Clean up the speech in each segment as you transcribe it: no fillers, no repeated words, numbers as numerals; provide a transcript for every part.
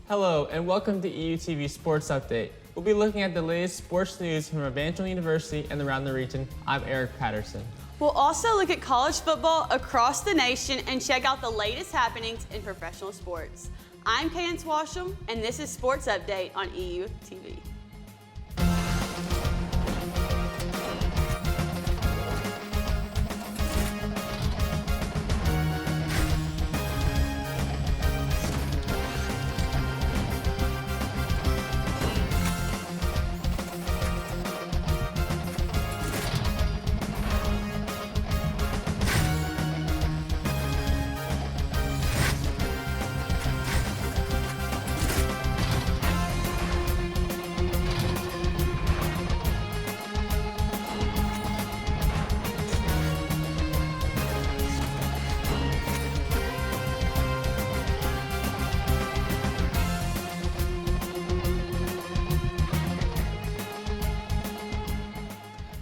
Hello, and welcome to EUTV Sports Update. We'll be looking at the latest sports news from Evangel University and around the region. I'm Eric Patterson. We'll also look at college football across the nation and check out the latest happenings in professional sports. I'm Kayan Swasham, and this is Sports Update on EUTV.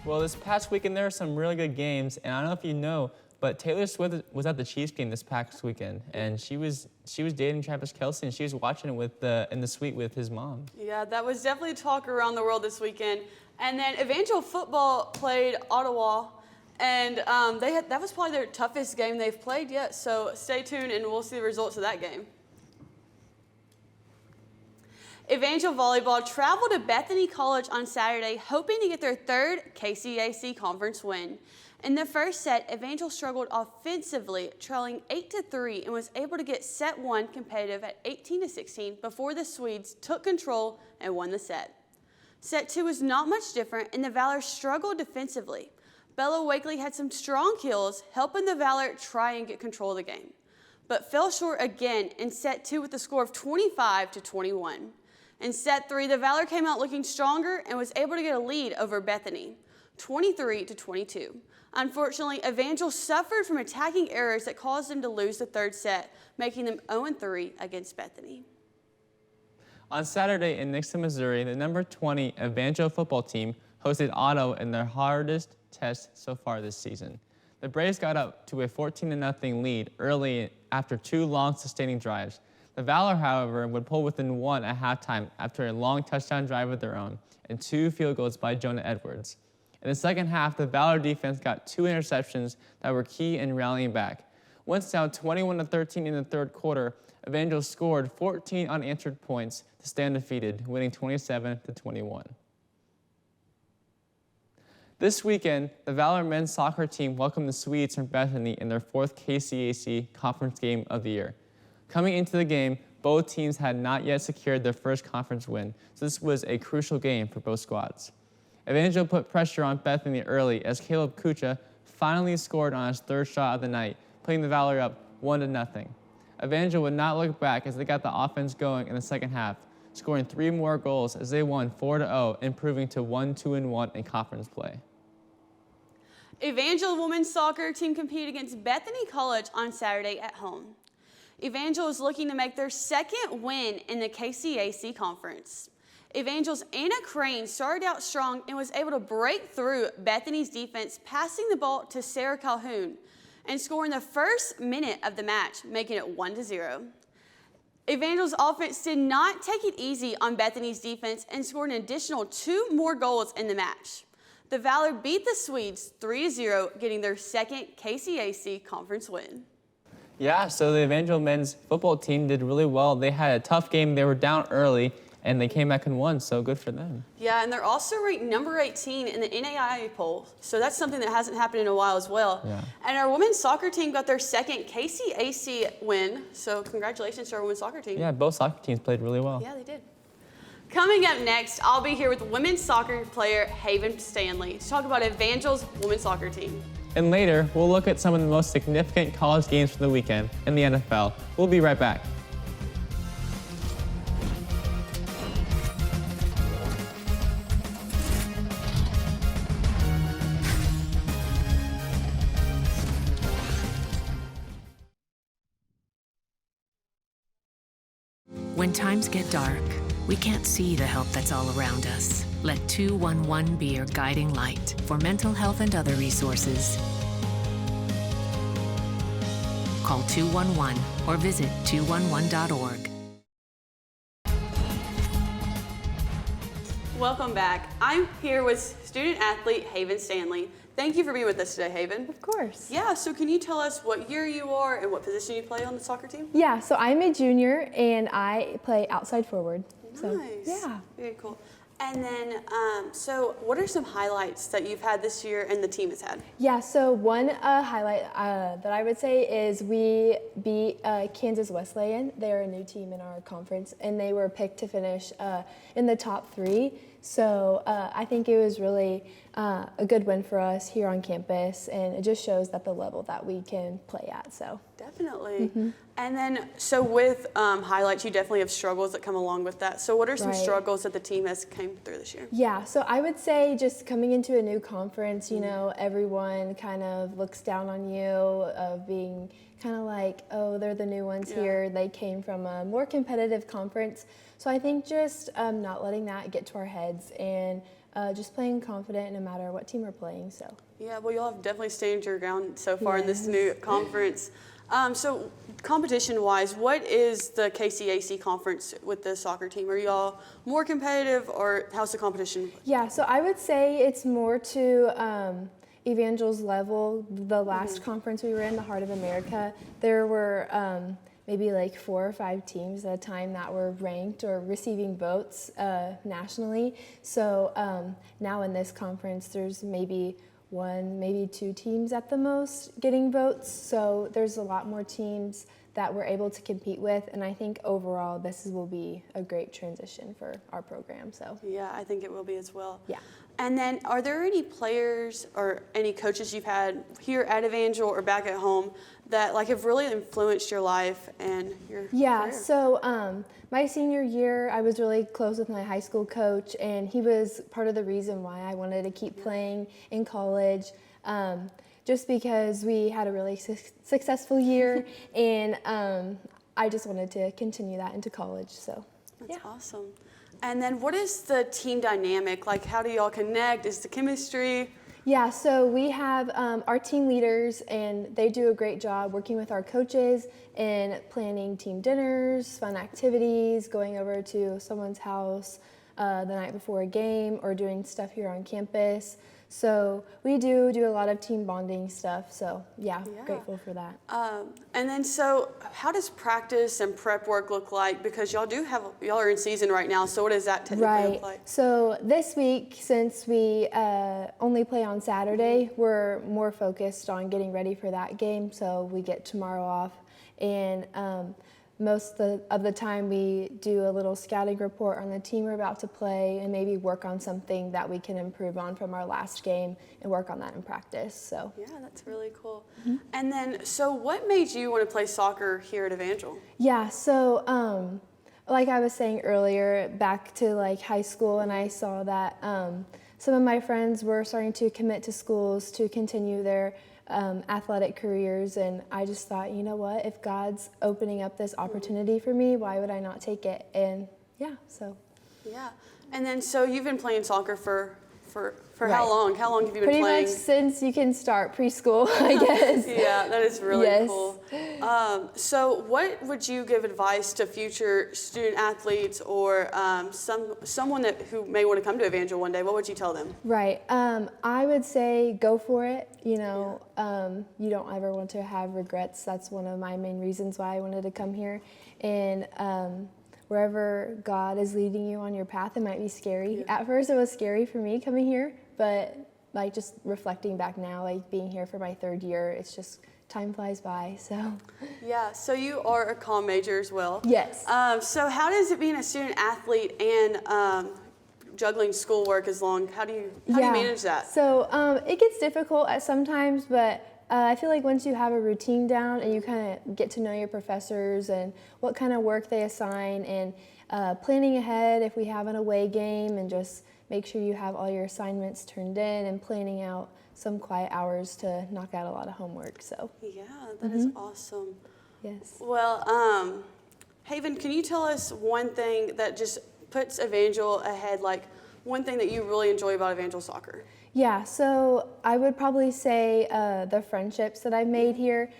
Well, this past weekend there were some really good games, and I don't know if you know, but Taylor Swift was at the Chiefs game this past weekend, and she was dating Travis Kelce, and she was watching it in the suite with his mom. Yeah, that was definitely talk around the world this weekend. And then Evangel football played Ottawa, and that was probably their toughest game they've played yet. So stay tuned, and we'll see the results of that game. Evangel volleyball traveled to Bethany College on Saturday, hoping to get their third KCAC conference win. In the first set, Evangel struggled offensively, trailing 8-3, and was able to get set one competitive at 18-16 before the Swedes took control and won the set. Set two was not much different, and the Valor struggled defensively. Bella Wakely had some strong kills, helping the Valor try and get control of the game, but fell short again in set two with a score of 25-21. In set three, the Valor came out looking stronger and was able to get a lead over Bethany, 23-22. Unfortunately, Evangel suffered from attacking errors that caused them to lose the third set, making them 0-3 against Bethany. On Saturday in Nixon, Missouri, the number 20 Evangel football team hosted Otto in their hardest test so far this season. The Braves got up to a 14-0 lead early after two long sustaining drives. The Valor, however, would pull within one at halftime after a long touchdown drive of their own and two field goals by Jonah Edwards. In the second half, the Valor defense got two interceptions that were key in rallying back. Once down 21-13 in the third quarter, Evangel scored 14 unanswered points to stay undefeated, winning 27-21. This weekend, the Valor men's soccer team welcomed the Swedes from Bethany in their fourth KCAC conference game of the year. Coming into the game, both teams had not yet secured their first conference win, so this was a crucial game for both squads. Evangel put pressure on Bethany early as Caleb Kucha finally scored on his third shot of the night, putting the Valor up 1-0. Evangel would not look back as they got the offense going in the second half, scoring three more goals as they won 4-0, improving to 1-2-1 in conference play. Evangel women's soccer team competed against Bethany College on Saturday at home. Evangel is looking to make their second win in the KCAC conference. Evangel's Anna Crane started out strong and was able to break through Bethany's defense, passing the ball to Sarah Calhoun and scoring the first minute of the match, making it 1-0. Evangel's offense did not take it easy on Bethany's defense and scored an additional two more goals in the match. The Valor beat the Swedes 3-0, getting their second KCAC conference win. Yeah, so the Evangel men's football team did really well. They had a tough game. They were down early, and they came back and won, so good for them. Yeah, and they're also ranked number 18 in the NAIA poll, so that's something that hasn't happened in a while as well. Yeah. And our women's soccer team got their second KCAC win, so congratulations to our women's soccer team. Yeah, both soccer teams played really well. Yeah, they did. Coming up next, I'll be here with women's soccer player Haven Stanley to talk about Evangel's women's soccer team. And later, we'll look at some of the most significant college games for the weekend in the NFL. We'll be right back. When times get dark, we can't see the help that's all around us. Let 211 be your guiding light for mental health and other resources. Call 211 or visit 211.org. Welcome back. I'm here with student athlete Haven Stanley. Thank you for being with us today, Haven. Of course. Yeah, so can you tell us what year you are and what position you play on the soccer team? Yeah, so I'm a junior and I play outside forward. So, Nice. yeah. Very cool. And then, so what are some highlights that you've had this year and the team has had? Yeah, so one highlight that I would say is we beat Kansas Wesleyan. They're a new team in our conference, and they were picked to finish in the top 3. So I think it was really a good win for us here on campus, and it just shows that the level that we can play at. So Definitely. And then, so with highlights, you definitely have struggles that come along with that. So what are some Right. struggles that the team has came through this year? yeah, so I would say just coming into a new conference, you know, everyone kind of looks down on you of being kind of like, oh, they're the new ones Yeah. here. They came from a more competitive conference. So I think just not letting that get to our heads and just playing confident no matter what team we're playing. So Yeah, well, y'all have definitely stayed your ground so far in this new conference. So competition-wise, what is the KCAC conference with the soccer team? Are y'all more competitive, or how's the competition? yeah, so I would say it's more to Evangel's level. The last conference we were in, the Heart of America, there were maybe like 4 or 5 teams at a time that were ranked or receiving votes nationally. So now in this conference, there's maybe 1, maybe 2 teams at the most getting votes. So there's a lot more teams that we're able to compete with, and I think overall will be a great transition for our program. So Yeah, I think it will be as well. yeah. And then, are there any players or any coaches you've had here at Evangel or back at home that like have really influenced your life and your Yeah, career? so my senior year, I was really close with my high school coach, and he was part of the reason why I wanted to keep playing in college, just because we had a really successful year, and I just wanted to continue that into college. So That's awesome. And then, what is the team dynamic? Like, how do y'all connect? Is the chemistry? yeah, so we have our team leaders, and they do a great job working with our coaches and planning team dinners, fun activities, going over to someone's house the night before a game, or doing stuff here on campus. So we do a lot of team bonding stuff. So yeah, Yeah. grateful for that. And then, so how does practice and prep work look like? Because y'all are in season right now. So what does that technically Right. look like? So this week, since we only play on Saturday, we're more focused on getting ready for that game. So we get tomorrow off, and most of the time we do a little scouting report on the team we're about to play, and maybe work on something that we can improve on from our last game and work on that in practice. So Yeah, that's really cool. And then, so what made you want to play soccer here at Evangel? yeah, so like I was saying earlier, back to like high school, and I saw that some of my friends were starting to commit to schools to continue their athletic careers, and I just thought, you know what, if God's opening up this opportunity for me, why would I not take it? And yeah, so Yeah. And then, so you've been playing soccer for how Right. long? How long have you been pretty playing? much since you can start preschool, I guess. Yeah, that is really Yes. cool. So what would you give advice to future student athletes, or someone who may want to come to Evangel one day? What would you tell them? Right. I would say go for it. You know, you don't ever want to have regrets. That's one of my main reasons why I wanted to come here. And wherever God is leading you on your path, it might be scary. Yeah. At first, it was scary for me coming here, but like just reflecting back now, like being here for my 3rd year, it's just time flies by. So Yeah, so you are a comm major as well. yes. So how does it being a student athlete and juggling schoolwork how do you manage that? So it gets difficult at sometimes, but I feel like once you have a routine down and you kind of get to know your professors and what kind of work they assign, and planning ahead if we have an away game, and just make sure you have all your assignments turned in, and planning out some quiet hours to knock out a lot of homework. So Yeah, that is awesome. yes. Well, Haven, can you tell us one thing that just puts Evangel ahead, like one thing that you really enjoy about Evangel soccer? Yeah, so I would probably say the friendships that I've made here.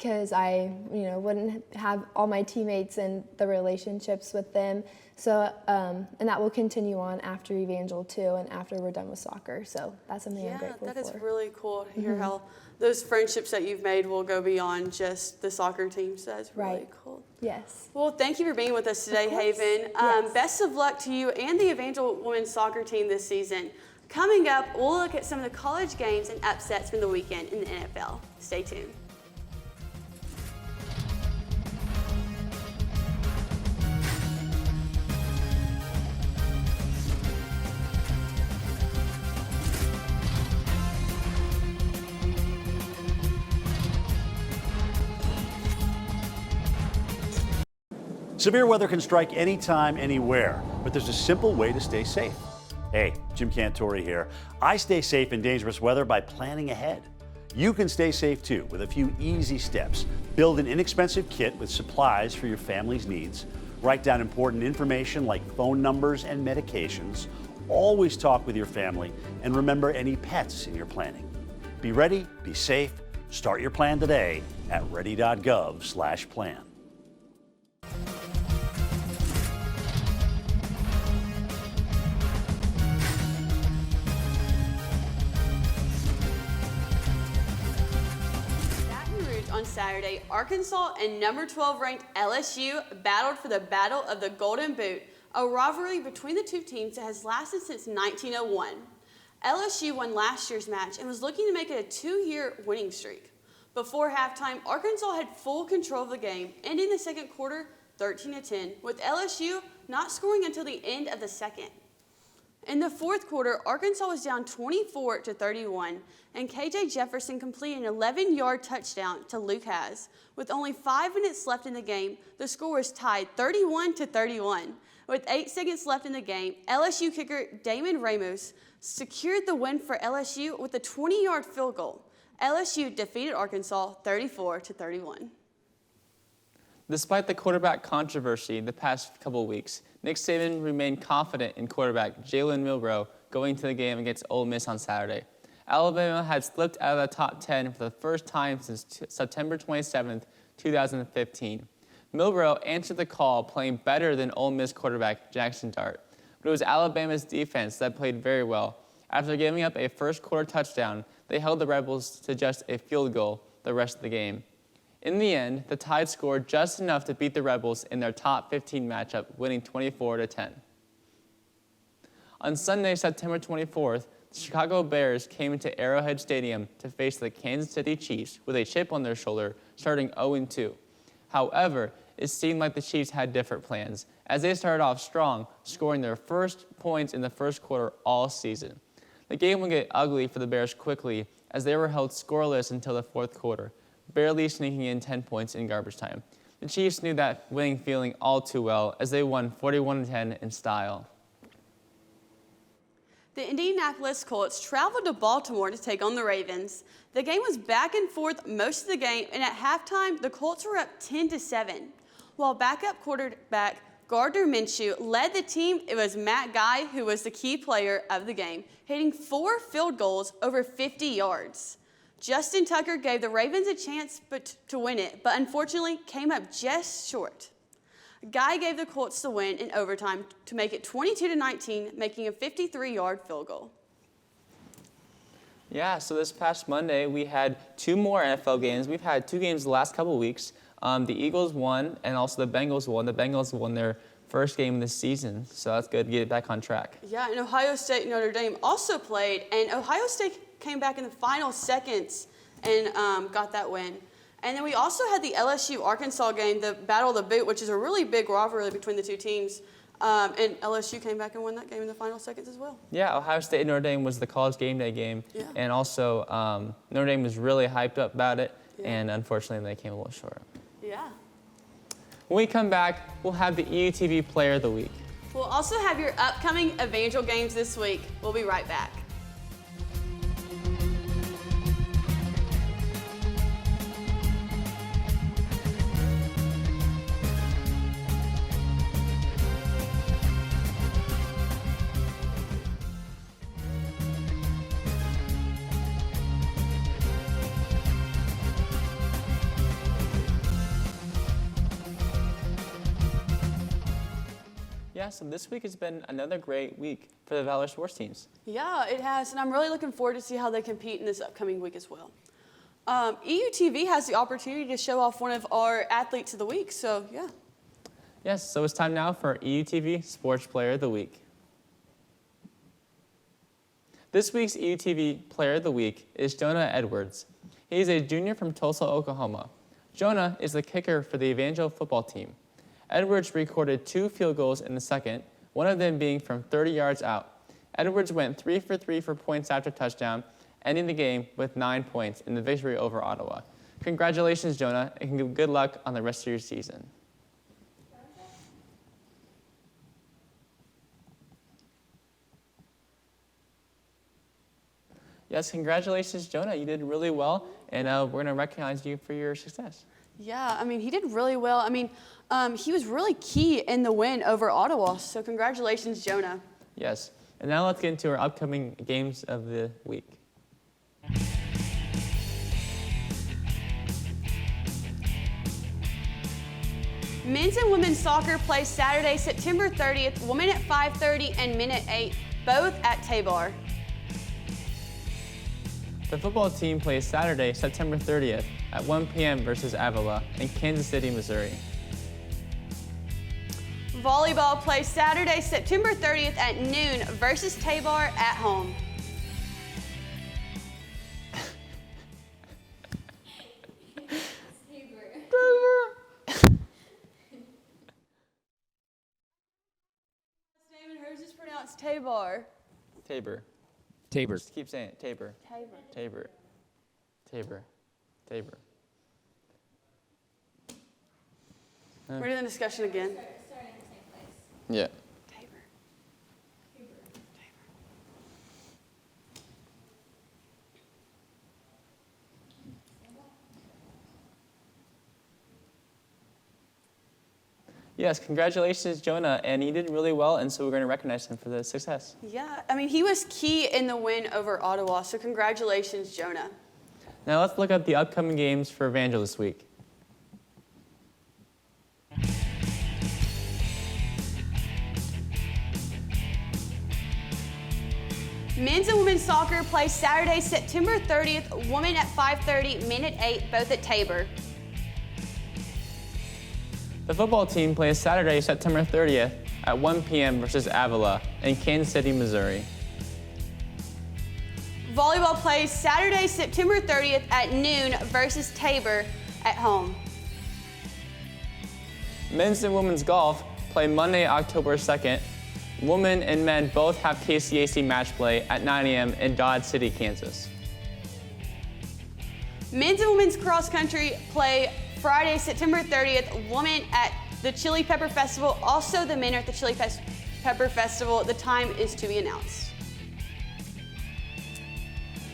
because I, wouldn't have all my teammates and the relationships with them. So, and that will continue on after Evangel too, and after we're done with soccer. So that's something I'm grateful for. Yeah, that is really cool to hear how those friendships that you've made will go beyond just the soccer team. So that's really cool. Yes. Well, thank you for being with us today, Haven. Yes. Best of luck to you and the Evangel women's soccer team this season. Coming up, we'll look at some of the college games and upsets from the weekend in the NFL. Stay tuned. Severe weather can strike anytime, anywhere, but there's a simple way to stay safe. Hey, Jim Cantore here. I stay safe in dangerous weather by planning ahead. You can stay safe too with a few easy steps. Build an inexpensive kit with supplies for your family's needs. Write down important information like phone numbers and medications. Always talk with your family and remember any pets in your planning. Be ready, be safe. Start your plan today at ready.gov/plan. On Saturday, Arkansas and number 12 ranked LSU battled for the Battle of the Golden Boot, a rivalry between the two teams that has lasted since 1901. LSU won last year's match and was looking to make it a 2-year winning streak. Before halftime, Arkansas had full control of the game, ending the second quarter 13-10, with LSU not scoring until the end of the second. In the fourth quarter, Arkansas was down 24-31, and KJ Jefferson completed an 11-yard touchdown to Luke Haas. With only 5 minutes left in the game, the score was tied 31-31. With 8 seconds left in the game, LSU kicker Damon Ramos secured the win for LSU with a 20-yard field goal. LSU defeated Arkansas 34-31. Despite the quarterback controversy the past couple weeks, Nick Saban remained confident in quarterback Jalen Milroe going to the game against Ole Miss on Saturday. Alabama had slipped out of the top 10 for the first time since September 27, 2015. Milroe answered the call playing better than Ole Miss quarterback Jackson Dart, but it was Alabama's defense that played very well. After giving up a first quarter touchdown, they held the Rebels to just a field goal the rest of the game. In the end, the Tide scored just enough to beat the Rebels in their top 15 matchup, winning 24-10. On Sunday, September 24th, the Chicago Bears came into Arrowhead Stadium to face the Kansas City Chiefs with a chip on their shoulder, starting 0-2. However, it seemed like the Chiefs had different plans, as they started off strong, scoring their first points in the first quarter all season. The game would get ugly for the Bears quickly, as they were held scoreless until the fourth quarter, barely sneaking in 10 points in garbage time. The Chiefs knew that winning feeling all too well, as they won 41-10 in style. The Indianapolis Colts traveled to Baltimore to take on the Ravens. The game was back and forth most of the game, and at halftime, the Colts were up 10-7. While backup quarterback Gardner Minshew led the team, it was Matt Guy who was the key player of the game, hitting 4 field goals over 50 yards. Justin Tucker gave the Ravens a chance to win it, but unfortunately came up just short. Guy gave the Colts the win in overtime to make it 22-19, making a 53-yard field goal. Yeah, so this past Monday, we had 2 more NFL games. We've had 2 games the last couple of weeks. The Eagles won, and also the Bengals won. The Bengals won their first game of the season, so that's good to get it back on track. Yeah, and Ohio State and Notre Dame also played, and Ohio State came back in the final seconds and got that win. And then we also had the LSU-Arkansas game, the Battle of the Boot, which is a really big rivalry between the two teams. And LSU came back and won that game in the final seconds as well. Yeah, Ohio State and Notre Dame was the college game day game. Yeah. And also Notre Dame was really hyped up about it, and unfortunately they came a little short. Yeah. When we come back, we'll have the EUTV Player of the Week. We'll also have your upcoming Evangel games this week. We'll be right back. Yeah, so this week has been another great week for the Valor sports teams. Yeah, it has, and I'm really looking forward to see how they compete in this upcoming week as well. EUTV has the opportunity to show off one of our athletes of the week, so yeah. Yes, so it's time now for EUTV Sports Player of the Week. This week's EUTV Player of the Week is Jonah Edwards. He is a junior from Tulsa, Oklahoma. Jonah is the kicker for the Evangel football team. Edwards recorded 2 field goals in the second, one of them being from 30 yards out. Edwards went 3 for 3 for points after touchdown, ending the game with 9 points in the victory over Ottawa. Congratulations, Jonah, and good luck on the rest of your season. Yes, congratulations, Jonah. You did really well, and we're going to recognize you for your success. Yeah, I mean, he did really well. I mean, he was really key in the win over Ottawa, so congratulations, Jonah. Yes, and now let's get into our upcoming games of the week. Men's and women's soccer play Saturday, September 30th, women at 5:30 and men at 8, both at Tabor. The football team plays Saturday, September 30th at 1 p.m. versus Avila in Kansas City, Missouri. Volleyball plays Saturday, September 30th at noon versus Tabor at home. Hers is pronounced Tabor. Tabor. Tabor. Just keep saying it. Tabor. Tabor. Tabor. Tabor. We're doing the discussion again. Yeah. Tabor. Yes, congratulations, Jonah, and he did really well, and so we're going to recognize him for the success. Yeah, I mean, he was key in the win over Ottawa, so congratulations, Jonah. Now let's look at the upcoming games for Evangel this week. Men's and women's soccer play Saturday, September 30th, women at 5:30, men at 8, both at Tabor. The football team plays Saturday, September 30th at 1 p.m. versus Avila in Kansas City, Missouri. Volleyball plays Saturday, September 30th at noon versus Tabor at home. Men's and women's golf play Monday, October 2nd. Women and men both have KCAC match play at 9 a.m. in Dodge City, Kansas. Men's and women's cross country play Friday, September 30th, women at the Chili Pepper Festival. Also, the men are at the Chili Pepper Festival. The time is to be announced.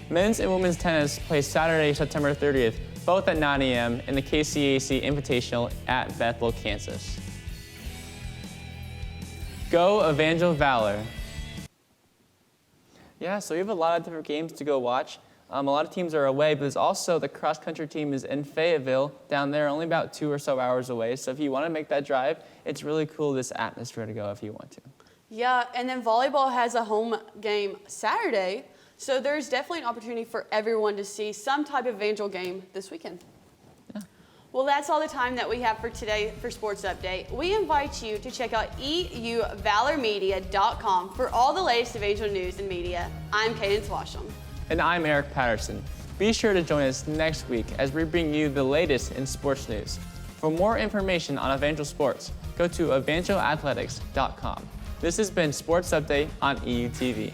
Men's and women's tennis play Saturday, September 30th, both at 9 a.m. in the KCAC Invitational at Bethel, Kansas. Go Evangel Valor. Yeah, so we have a lot of different games to go watch. A lot of teams are away, but there's also the cross-country team is in Fayetteville down there, only about 2 or so hours away. So if you want to make that drive, it's really cool, this atmosphere to go if you want to. Yeah, and then volleyball has a home game Saturday, so there's definitely an opportunity for everyone to see some type of Evangel game this weekend. Yeah. Well, that's all the time that we have for today for Sports Update. We invite you to check out euvalormedia.com for all the latest Evangel news and media. I'm Cadence Washam. And I'm Eric Patterson. Be sure to join us next week as we bring you the latest in sports news. For more information on Evangel Sports, go to evangelathletics.com. This has been Sports Update on EUTV.